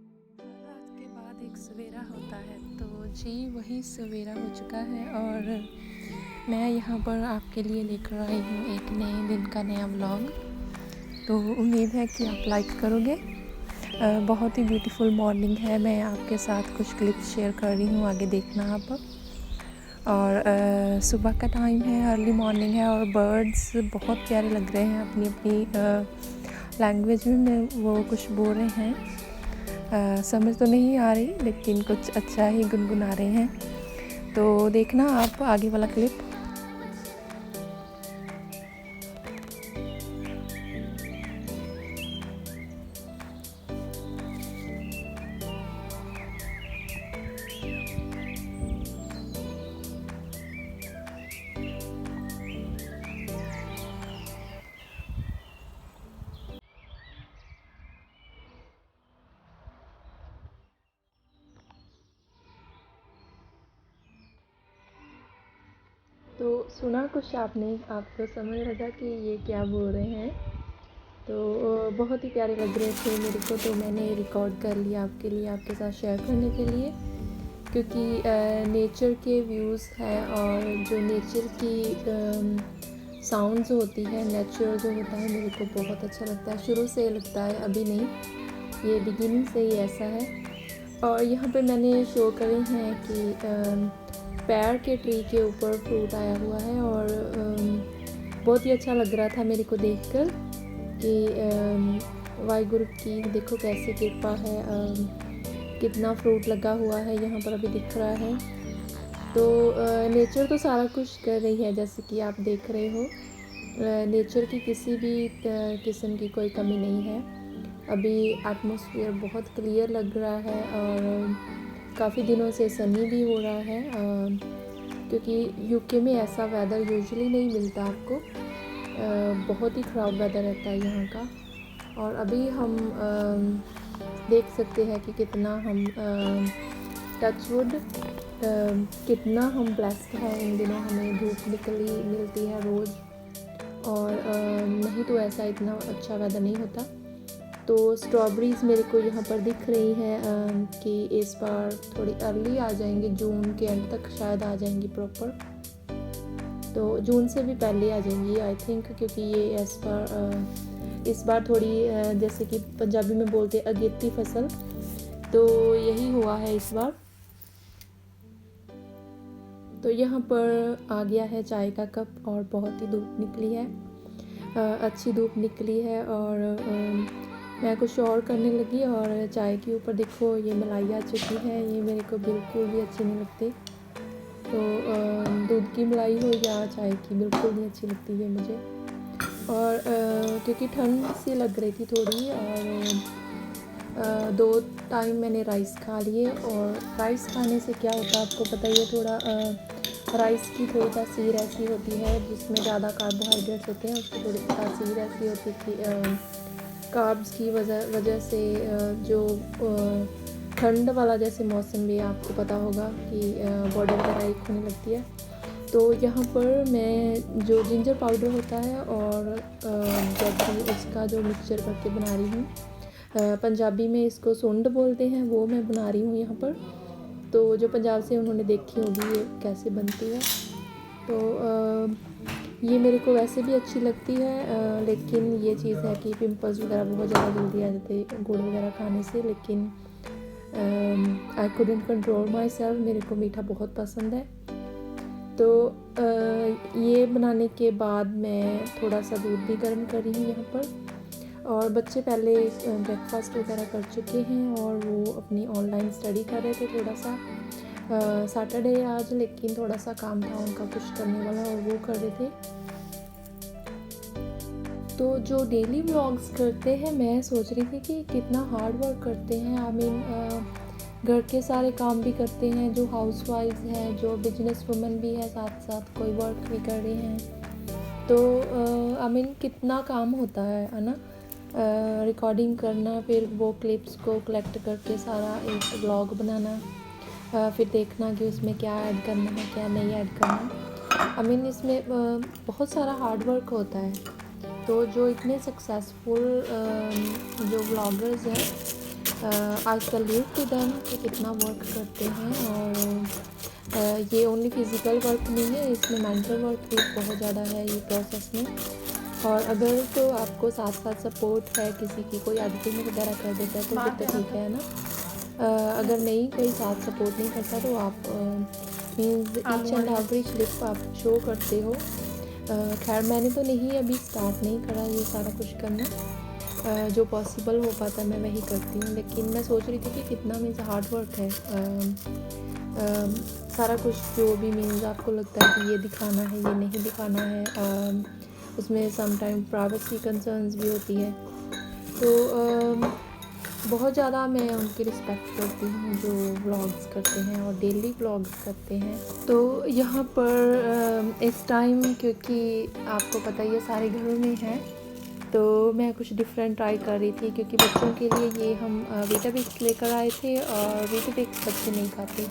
रात के बाद एक सवेरा होता है, तो जी वही सवेरा हो चुका है और मैं यहाँ पर आपके लिए लेकर आई हूँ एक नए दिन का नया व्लॉग। तो उम्मीद है कि आप लाइक करोगे। बहुत ही ब्यूटीफुल मॉर्निंग है। मैं आपके साथ कुछ क्लिप्स शेयर कर रही हूँ, आगे देखना आप। और सुबह का टाइम है, अर्ली मॉर्निंग है और बर्ड्स बहुत प्यारे लग रहे हैं। अपनी अपनी लैंग्वेज में वो कुछ बोल रहे हैं। समझ तो नहीं आ रही, लेकिन कुछ अच्छा ही गुनगुना रहे हैं। तो देखना आप आगे वाला क्लिप। तो सुना कुछ आपने, आपको समझ लगा कि ये क्या बोल रहे हैं। तो बहुत ही प्यारे लग रहे थे मेरे को, तो मैंने रिकॉर्ड कर लिया आपके लिए, आपके साथ शेयर करने के लिए। क्योंकि नेचर के व्यूज़ हैं और जो नेचर की साउंड्स होती है, नेचर जो होता है, मेरे को बहुत अच्छा लगता है। शुरू से लगता है, अभी नहीं, ये बिगिनिंग से ही ऐसा है। और यहाँ पे मैंने शो करे हैं कि पैर के ट्री के ऊपर फ्रूट आया हुआ है और बहुत ही अच्छा लग रहा था मेरे को देखकर कि वाहिगुरु की देखो कैसे कृपा है। कितना फ्रूट लगा हुआ है यहाँ पर, अभी दिख रहा है। तो नेचर तो सारा कुछ कर रही है, जैसे कि आप देख रहे हो। नेचर की किसी भी किस्म की कोई कमी नहीं है। अभी एटमॉस्फेयर बहुत क्लियर लग रहा है और काफ़ी दिनों से सनी भी हो रहा है, क्योंकि यूके में ऐसा वेदर यूजुअली नहीं मिलता आपको। बहुत ही ख़राब वेदर रहता है यहाँ का। और अभी हम देख सकते हैं कि कितना हम टचवुड कितना हम ब्लेस्ड हैं। इन दिनों हमें धूप निकली मिलती है रोज़, और नहीं तो ऐसा इतना अच्छा वेदर नहीं होता। तो स्ट्रॉबेरीज़ मेरे को यहाँ पर दिख रही हैं कि इस बार थोड़ी अर्ली आ जाएंगी, जून के एंड तक शायद आ जाएंगी प्रॉपर। तो जून से भी पहले आ जाएंगी आई थिंक, क्योंकि ये इस बार थोड़ी जैसे कि पंजाबी में बोलते अगेती फसल, तो यही हुआ है इस बार। तो यहाँ पर आ गया है चाय का कप और बहुत ही धूप निकली है, अच्छी धूप निकली है। और मैं कुछ और करने लगी और चाय के ऊपर देखो ये मलाई आ चुकी है। ये मेरे को बिल्कुल भी अच्छी नहीं लगती। तो दूध की मलाई हो या चाय की, बिल्कुल नहीं अच्छी लगती है मुझे। और क्योंकि ठंड सी लग रही थी थोड़ी, और 2 टाइम मैंने राइस खा लिए। और राइस खाने से क्या होता है आपको पता ही है, थोड़ा राइस की थोड़ी तासीर ऐसी होती है जिसमें ज़्यादा कार्बोहाइड्रेट्स होते हैं, उसकी थोड़ी तासीर ऐसी होती है कि कार्ब्स की वजह से जो ठंड वाला जैसे मौसम भी आपको पता होगा कि बॉडी वगैरह एक होने लगती है। तो यहाँ पर मैं जो जिंजर पाउडर होता है और जैगरी, उसका जो मिक्सचर करके बना रही हूँ। पंजाबी में इसको सुंड बोलते हैं, वो मैं बना रही हूँ यहाँ पर। तो जो पंजाब से उन्होंने देखी होगी ये कैसे बनती है। तो ये मेरे को वैसे भी अच्छी लगती है, लेकिन ये चीज़ है कि पिंपल्स वगैरह बहुत ज़्यादा जल्दी आ जाते हैं गुड़ वगैरह खाने से। लेकिन I couldn't control my self, मेरे को मीठा बहुत पसंद है। तो ये बनाने के बाद मैं थोड़ा सा दूध भी गर्म कर रही हूँ यहाँ पर। और बच्चे पहले ब्रेकफास्ट वगैरह कर चुके हैं और वो अपनी ऑनलाइन स्टडी कर रहे थे थोड़ा सा। सैटरडे आज, लेकिन थोड़ा सा काम था उनका कुछ करने वाला और वो कर रहे थे। तो जो डेली व्लॉग्स करते हैं, मैं सोच रही थी कि कितना हार्ड वर्क करते हैं। आई मीन घर के सारे काम भी करते हैं, जो हाउसवाइफ्स हैं, जो बिजनेस वुमन भी है, साथ साथ कोई वर्क भी कर रही हैं। तो आई मीन कितना काम होता है ना। रिकॉर्डिंग करना, फिर वो क्लिप्स को कलेक्ट करके सारा एक व्लॉग बनाना, फिर देखना कि उसमें क्या ऐड करना है, क्या नहीं ऐड करना। आई मीन इसमें बहुत सारा हार्ड वर्क होता है। तो जो इतने सक्सेसफुल जो व्लॉगर्स हैं, आई सैल्यूट टू देम कि कितना वर्क करते हैं। और ये ओनली फिज़िकल वर्क नहीं है, इसमें मेंटल वर्क भी बहुत ज़्यादा है ये प्रोसेस में। और अगर तो आपको साथ साथ सपोर्ट है किसी की, कोई एडिटिंग वगैरह कर देता है तो फिर तो ठीक है ना। अगर नहीं, कोई साथ सपोर्ट नहीं करता तो आप means each and every clip आप शो करते हो। खैर मैंने तो नहीं अभी स्टार्ट नहीं करा ये सारा कुछ करना। जो पॉसिबल हो पाता है मैं वही करती हूँ, लेकिन मैं सोच रही थी कि कितना मीन्स हार्ड वर्क है। सारा कुछ जो भी मीन्स आपको लगता है कि ये दिखाना है, ये नहीं दिखाना है, उसमें समटाइम प्राइवेसी कंसर्न्स भी होती है। तो बहुत ज़्यादा मैं उनकी रिस्पेक्ट करती हूँ जो व्लॉग्स करते हैं और डेली व्लॉग्स करते हैं। तो यहाँ पर इस टाइम क्योंकि आपको पता ही है सारे घरों में है, तो मैं कुछ डिफरेंट ट्राई कर रही थी क्योंकि बच्चों के लिए ये हम वीटाबिक्स लेकर आए थे और वीटाबिक्स बच्चे नहीं खाते।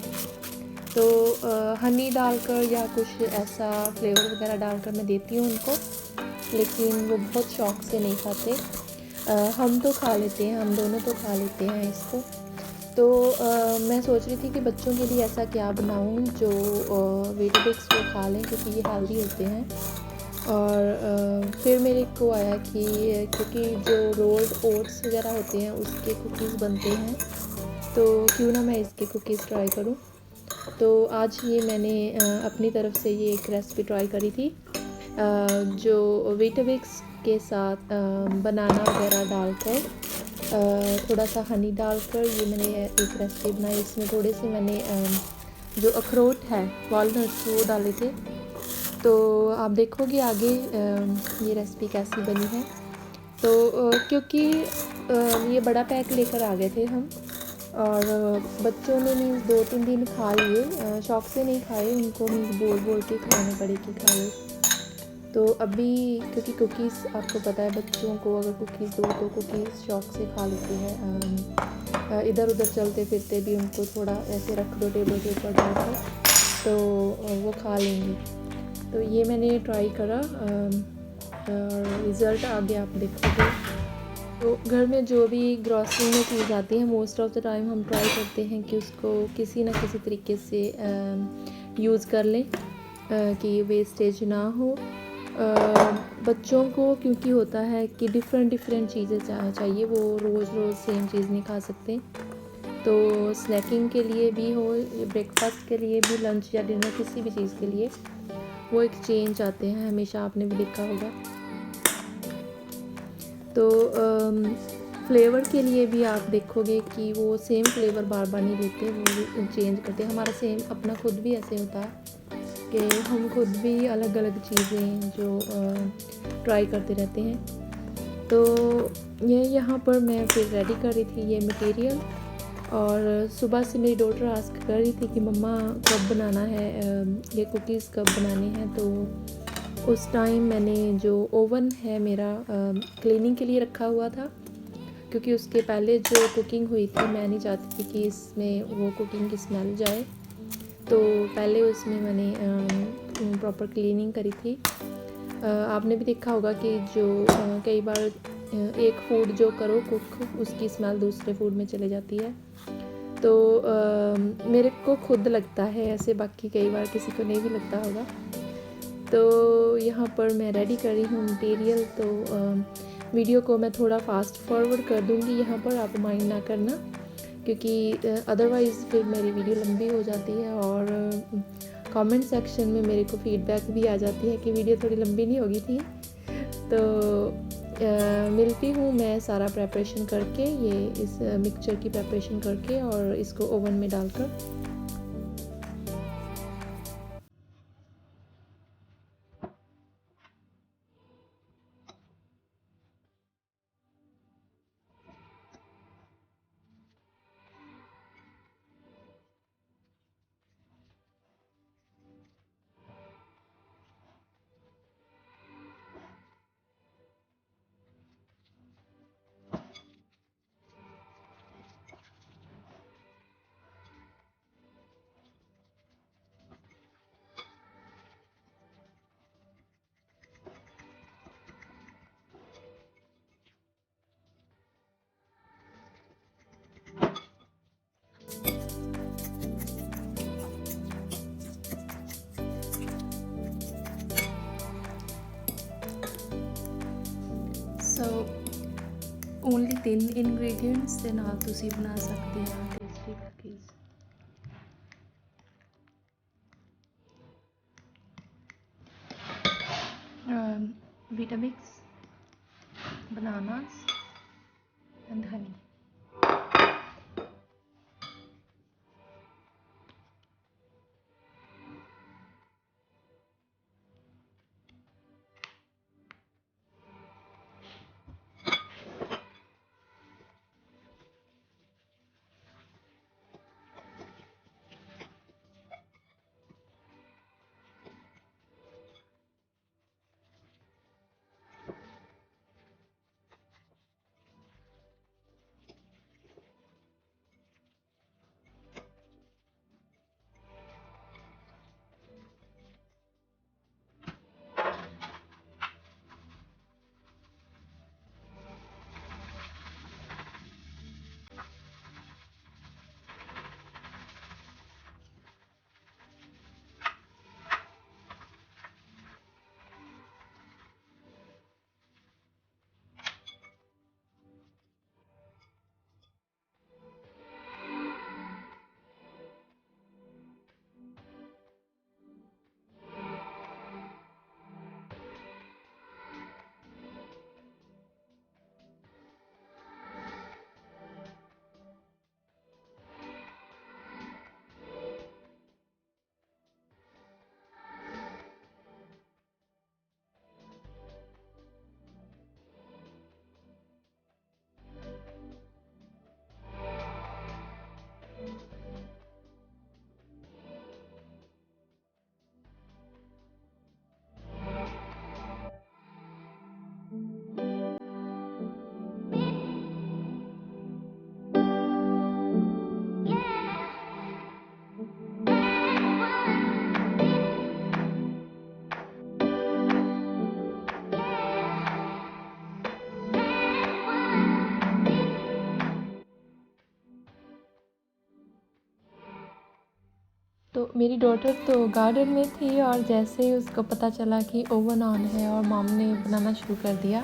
तो हनी डालकर या कुछ ऐसा फ्लेवर वगैरह डालकर मैं देती हूँ उनको, लेकिन वो बहुत शौक से नहीं खाते। हम तो खा लेते हैं, हम दोनों तो खा लेते हैं इसको। तो मैं सोच रही थी कि बच्चों के लिए ऐसा क्या बनाऊं जो वीटाबिक्स वो खा लें क्योंकि ये हेल्दी होते हैं। और फिर मेरे को आया कि क्योंकि जो रोल्ड ओट्स वगैरह होते हैं उसके कुकीज़ बनते हैं, तो क्यों ना मैं इसके कुकीज़ ट्राई करूं। तो आज ये मैंने अपनी तरफ से ये एक रेसिपी ट्राई करी थी, जो वीटाबिक्स के साथ बनाना वगैरह डालकर, थोड़ा सा हनी डालकर ये मैंने एक रेसिपी बनाई। इसमें थोड़े से मैंने जो अखरोट है वॉलनट्स वो डाले थे। तो आप देखोगे आगे ये रेसिपी कैसी बनी है। तो क्योंकि ये बड़ा पैक लेकर आ गए थे हम, और बच्चों ने मीन्स 2-3 दिन खा लिए, शौक से नहीं खाए, उनको मीन्स बोल बोल के खिलाने पड़े कि खा लो। तो अभी क्योंकि कुकीज़ आपको पता है बच्चों को अगर कुकीज़ दो तो कुकीज़ शौक से खा लेते हैं। इधर उधर चलते फिरते भी उनको थोड़ा ऐसे रख दो टेबल के ऊपर डालकर तो वो खा लेंगे। तो ये मैंने ट्राई करा और रिज़ल्ट आगे आप देखोगे। तो घर में जो भी ग्रॉसरी में चीज़ आती है मोस्ट ऑफ़ द टाइम हम ट्राई करते हैं कि उसको किसी न किसी तरीके से यूज़ कर लें कि वेस्टेज ना हो। बच्चों को क्योंकि होता है कि डिफरेंट चीज़ें चाहिए, वो रोज़ रोज़ सेम चीज़ नहीं खा सकते। तो स्नैकिंग के लिए भी हो, ब्रेकफास्ट के लिए भी, लंच या डिनर किसी भी चीज़ के लिए वो एक चेंज चाहते हैं, हमेशा आपने भी देखा होगा। तो फ्लेवर के लिए भी आप देखोगे कि वो सेम फ्लेवर बार बार नहीं लेते, वो चेंज करते। हमारा सेम अपना खुद भी ऐसे होता है कि हम खुद भी अलग अलग चीज़ें जो ट्राई करते रहते हैं। तो ये यहाँ पर मैं फिर रेडी कर रही थी ये मटेरियल, और सुबह से मेरी डॉटर आस्क कर रही थी कि मम्मा कब बनाना है, ये कुकीज़ कब बनाने हैं। तो उस टाइम मैंने जो ओवन है मेरा क्लीनिंग के लिए रखा हुआ था, क्योंकि उसके पहले जो कुकिंग हुई थी मैं नहीं चाहती थी कि इसमें वो कुकिंग की स्मेल जाए। तो पहले उसमें मैंने प्रॉपर क्लीनिंग करी थी। आपने भी देखा होगा कि जो कई बार एक फूड जो करो कुक, उसकी स्मेल दूसरे फूड में चले जाती है। तो मेरे को खुद लगता है ऐसे, बाकी कई बार किसी को नहीं भी लगता होगा। तो यहाँ पर मैं रेडी कर रही हूँ मटेरियल। तो वीडियो को मैं थोड़ा फास्ट फॉरवर्ड कर दूँगी यहाँ पर, आप माइंड ना करना, क्योंकि अदरवाइज़ फिर मेरी वीडियो लंबी हो जाती है और कमेंट सेक्शन में मेरे को फीडबैक भी आ जाती है कि वीडियो थोड़ी लंबी नहीं होगी थी। तो मिलती हूँ मैं सारा प्रेपरेशन करके, ये इस मिक्सचर की प्रेपरेशन करके और इसको ओवन में डालकर। ਓਨਲੀ 3 ਇੰਗਰੀਡੀਐਂਟਸ ਦੇ ਨਾਲ ਤੁਸੀਂ ਬਣਾ ਸਕਦੇ ਹੋ tasty cookies. Vitamix, bananas and honey. तो मेरी डॉटर तो गार्डन में थी और जैसे ही उसको पता चला कि ओवन ऑन है और मॉम ने बनाना शुरू कर दिया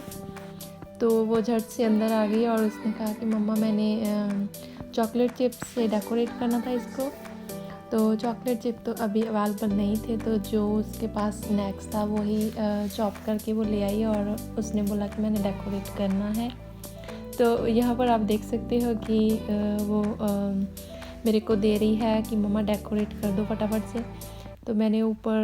तो वो झट से अंदर आ गई और उसने कहा कि मम्मा मैंने चॉकलेट चिप्स से डेकोरेट करना था इसको। तो चॉकलेट चिप तो अभी अवेलेबल नहीं थे, तो जो उसके पास स्नैक्स था वही चॉप करके वो ले आई और उसने बोला कि मैंने डेकोरेट करना है। तो यहाँ पर आप देख सकते हो कि वो मेरे को दे रही है कि मम्मा डेकोरेट कर दो फटाफट से। तो मैंने ऊपर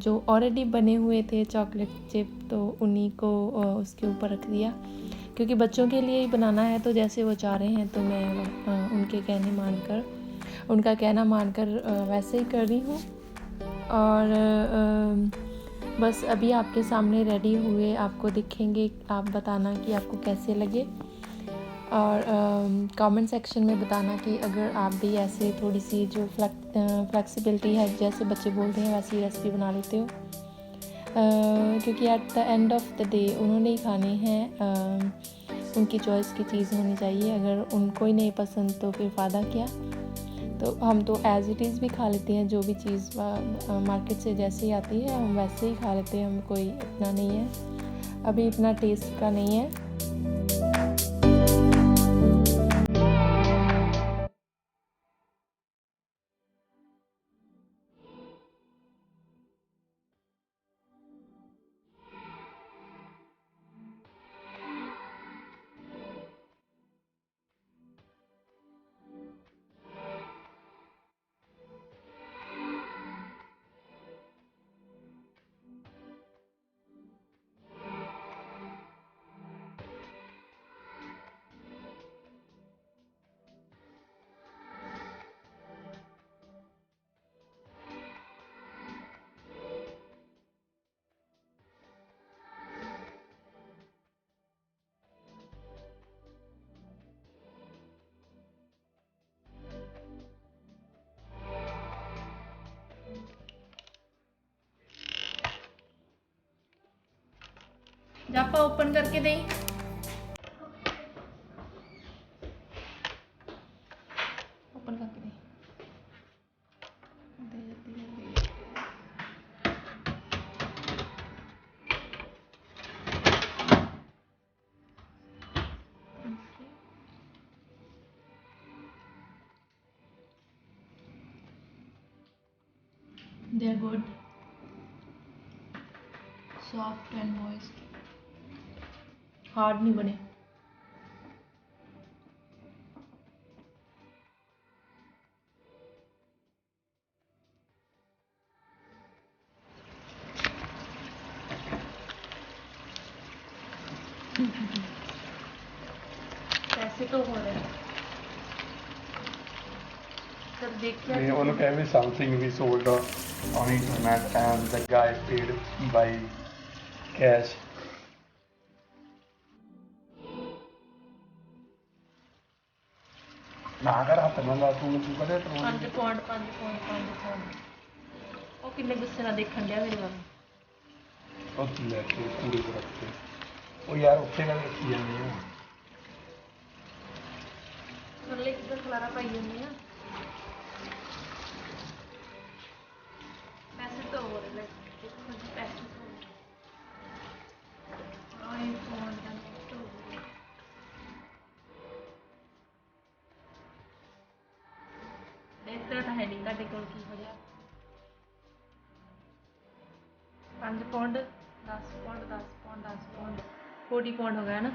जो ऑलरेडी बने हुए थे चॉकलेट चिप तो उन्हीं को उसके ऊपर रख दिया, क्योंकि बच्चों के लिए ही बनाना है। तो जैसे वो चाह रहे हैं तो मैं उनका कहना मानकर वैसे ही कर रही हूँ। और बस अभी आपके सामने रेडी हुए आपको दिखेंगे, आप बताना कि आपको कैसे लगे और कमेंट सेक्शन में बताना कि अगर आप भी ऐसे थोड़ी सी जो फ्लेक्सिबिलिटी है जैसे बच्चे बोलते हैं वैसी रेसिपी बना लेते हो, क्योंकि at the end of the day उन्होंने ही खाने हैं, उनकी चॉइस की चीज़ होनी चाहिए। अगर उनको ही नहीं पसंद तो फिर फ़ायदा क्या। तो हम तो एज़ इट इज़ भी खा लेते हैं, जो भी चीज़ मार्केट से जैसे ही आती है हम वैसे ही खा लेते हैं, हम कोई इतना नहीं है, अभी इतना टेस्ट का नहीं है। जापा ओपन करके दें। ओपन करके दें। They are good, soft and moist, hard नहीं बने। पैसे तो हो रहे हैं, सर देख क्या They want to tell me something we sold on internet and the guy paid by cash. ਨਾ ਕਰ ਹੱਥ ਨਾਲ ਲਾ ਤੂੰ ਕਦੇ ਟਰੋਲ 5 ਪੌਂਡ 5 ਪੌਂਡ 5 ਪੌਂਡ। ਉਹ ਕਿੰਨੇ ਗੁੱਸੇ ਨਾਲ ਦੇਖਣ ਡਿਆ ਮੇਰੇ ਵੱਲ। ਉਹ ਲੈ ਕੇ ਕੂੜੇ ਚ ਰੱਖ ਕੇ ਉਹ ਯਾਰ ਉੱਥੇ ਨਾਲ ਰੱਖੀ ਜਾਂਦੀ ਆ ਥੱਲੇ ਕਿੱਧਰ ਖਲਾਰਾ ਪਾਈ ਜਾਂਦੀ ਆ। ਪੈਸੇ ਤਾਂ ਹੋ ਰਹੇ ਨੇ, ਦੇਖੋ ਜੀ ਪੈਸੇ ਤਾਂ ਹੋ ਰਹੇ। ਆਏ ਪੌਂਡ ਦਾ ਨੋਟ ਹੋ ਗਿਆ। ਇੱਧਰ ਤਾਂ ਹੈ ਨਹੀਂ ਤੁਹਾਡੇ ਕੋਲ, ਕੀ ਹੋ ਗਿਆ। 5 pound 10 pound 10 pound 10 pound 40 pound ਹੋ ਗਿਆ ਨਾ।